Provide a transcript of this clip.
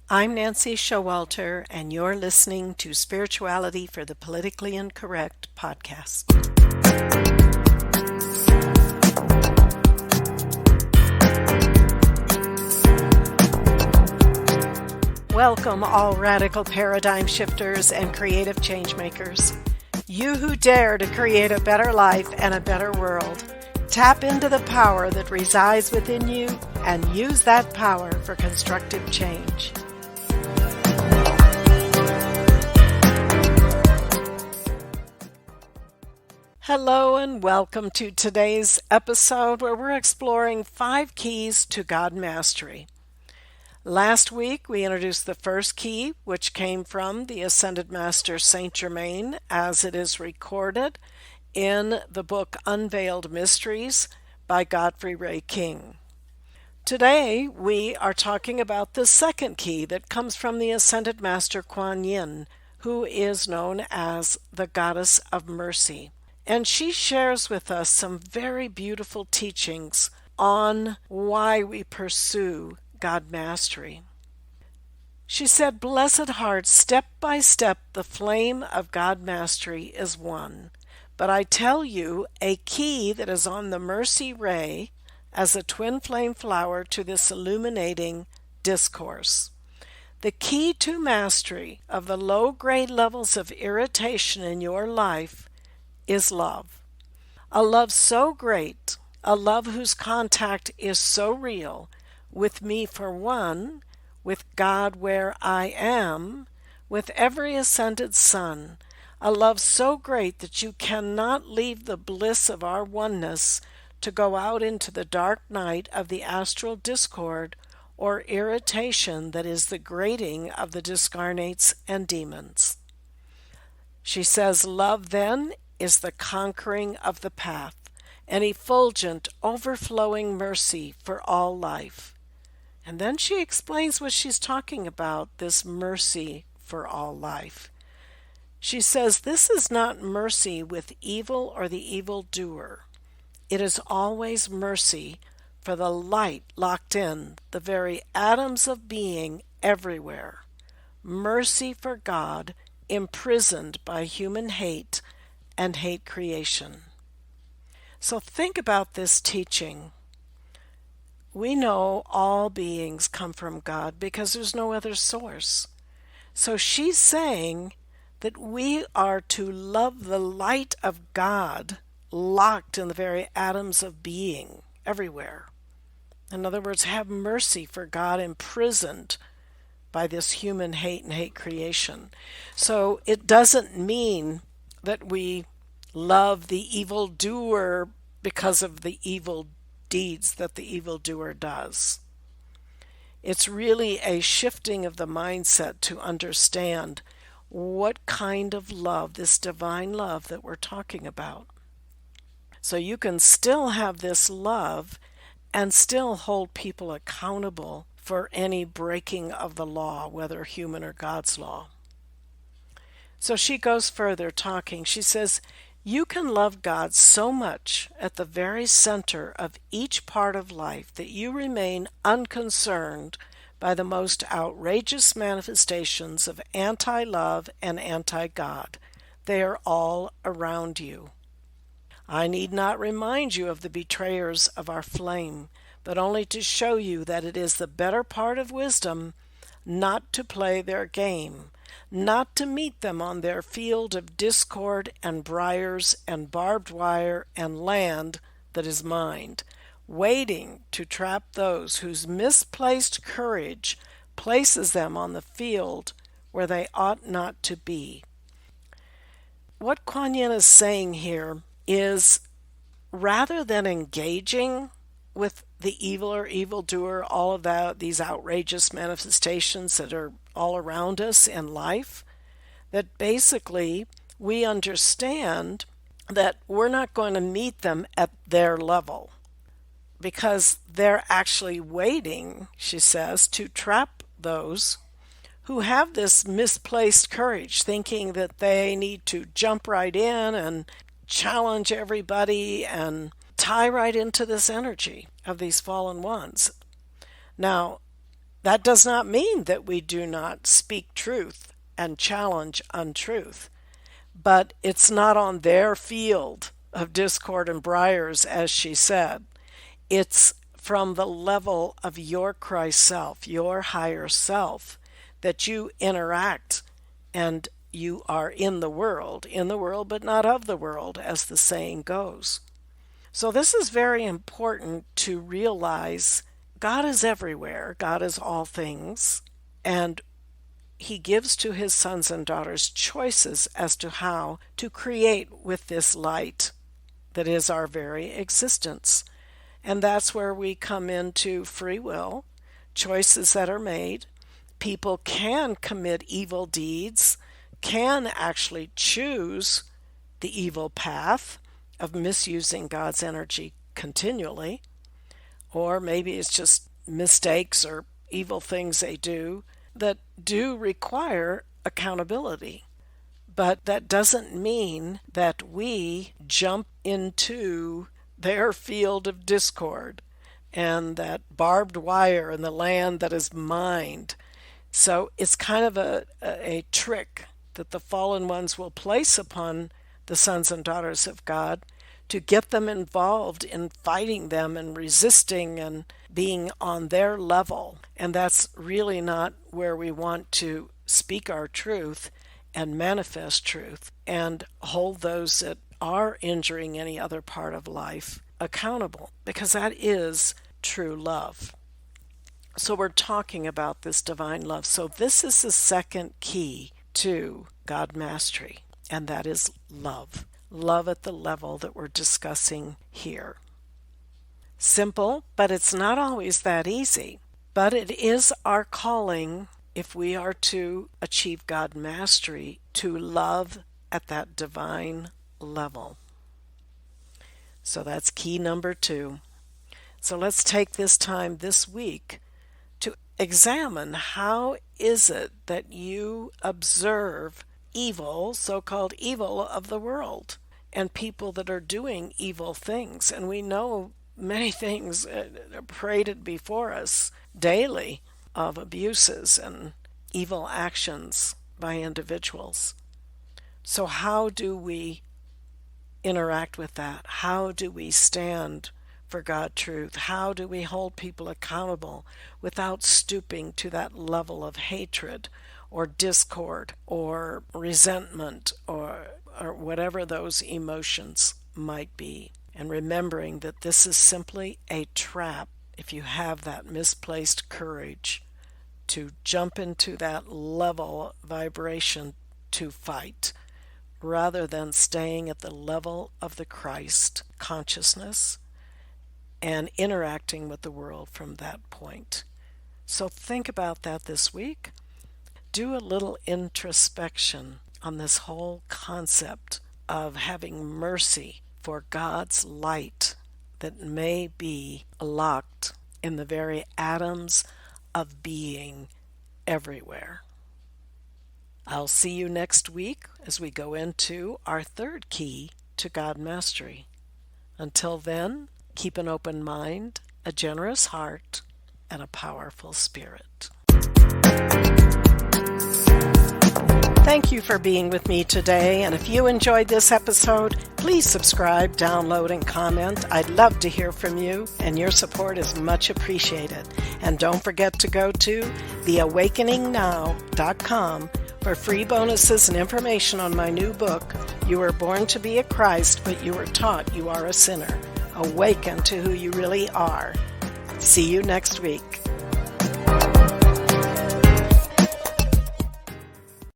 I'm Nancy Showalter, and you're listening to Spirituality for the Politically Incorrect podcast. Welcome, all radical paradigm shifters and creative change makers. You who dare to create a better life and a better world. Tap into the power that resides within you and use that power for constructive change. Hello and welcome to today's episode where we're exploring 5 keys to God mastery. Last week we introduced the first key, which came from the Ascended Master Saint Germain as it is recorded in the book Unveiled Mysteries by Godfrey Ray King. Today we are talking about the second key that comes from the Ascended Master Kuan Yin, who is known as the Goddess of Mercy. And she shares with us some very beautiful teachings on why we pursue God mastery. She said, "Blessed heart, step by step the flame of God mastery is won. But I tell you, a key that is on the mercy ray as a twin flame flower to this illuminating discourse. The key to mastery of the low-grade levels of irritation in your life is love. A love so great, a love whose contact is so real, with me for one, with God where I am, with every ascended sun, a love so great that you cannot leave the bliss of our oneness to go out into the dark night of the astral discord or irritation that is the grating of the discarnates and demons." She says, "Love then is the conquering of the path, an effulgent, overflowing mercy for all life." And then she explains what she's talking about, this mercy for all life. She says, "This is not mercy with evil or the evildoer. It is always mercy for the light locked in, the very atoms of being everywhere. Mercy for God, imprisoned by human hate and hate creation." So think about this teaching. We know all beings come from God because there's no other source. So she's saying that we are to love the light of God locked in the very atoms of being everywhere. In other words, have mercy for God imprisoned by this human hate and hate creation. So it doesn't mean that we love the evildoer because of the evil deeds that the evildoer does. It's really a shifting of the mindset to understand what kind of love, this divine love that we're talking about. So you can still have this love and still hold people accountable for any breaking of the law, whether human or God's law. So she goes further talking. She says, "You can love God so much at the very center of each part of life that you remain unconcerned by the most outrageous manifestations of anti-love and anti-God. They are all around you. I need not remind you of the betrayers of our flame, but only to show you that it is the better part of wisdom not to play their game, not to meet them on their field of discord and briars and barbed wire and land that is mined, waiting to trap those whose misplaced courage places them on the field where they ought not to be." What Kuan Yin is saying here is, rather than engaging with the evil or evildoer, all of these outrageous manifestations that are all around us in life, that basically we understand that we're not going to meet them at their level because they're actually waiting, she says, to trap those who have this misplaced courage, thinking that they need to jump right in and challenge everybody and tie right into this energy of these fallen ones. Now, That does not mean that we do not speak truth and challenge untruth, but it's not on their field of discord and briars, as she said. It's from the level of your Christ self, your higher self, that you interact and you are in the world, but not of the world, as the saying goes. So this is very important to realize. God is everywhere. God is all things. And He gives to His sons and daughters choices as to how to create with this light that is our very existence. And that's where we come into free will, choices that are made. People can commit evil deeds, can actually choose the evil path of misusing God's energy continually, or maybe it's just mistakes or evil things they do that do require accountability. But that doesn't mean that we jump into their field of discord and that barbed wire in the land that is mined. So it's kind of a trick that the fallen ones will place upon the sons and daughters of God to get them involved in fighting them and resisting and being on their level. And that's really not where we want to speak our truth and manifest truth and hold those that are injuring any other part of life accountable, because that is true love. So we're talking about this divine love. So this is the second key to God mastery, and that is love. Love at the level that we're discussing here. Simple, but it's not always that easy. But it is our calling, if we are to achieve God mastery, to love at that divine level. So that's key number 2. So let's take this time this week to examine how is it that you observe evil, so-called evil of the world, and people that are doing evil things. And we know many things are paraded before us daily of abuses and evil actions by individuals. So how do we interact with that? How do we stand for God truth? How do we hold people accountable without stooping to that level of hatred or discord or resentment or whatever those emotions might be? And remembering that this is simply a trap if you have that misplaced courage to jump into that level vibration to fight, rather than staying at the level of the Christ consciousness and interacting with the world from that point. So think about that this week. Do a little introspection on this whole concept of having mercy for God's light that may be locked in the very atoms of being everywhere. I'll see you next week as we go into our third key to God mastery. Until then, keep an open mind, a generous heart, and a powerful spirit. Thank you for being with me today, and if you enjoyed this episode, please subscribe, download, and comment. I'd love to hear from you, and your support is much appreciated. And don't forget to go to theawakeningnow.com for free bonuses and information on my new book, You Were Born to Be a Christ, but You Were Taught You Are a Sinner. Awaken to who you really are. See you next week.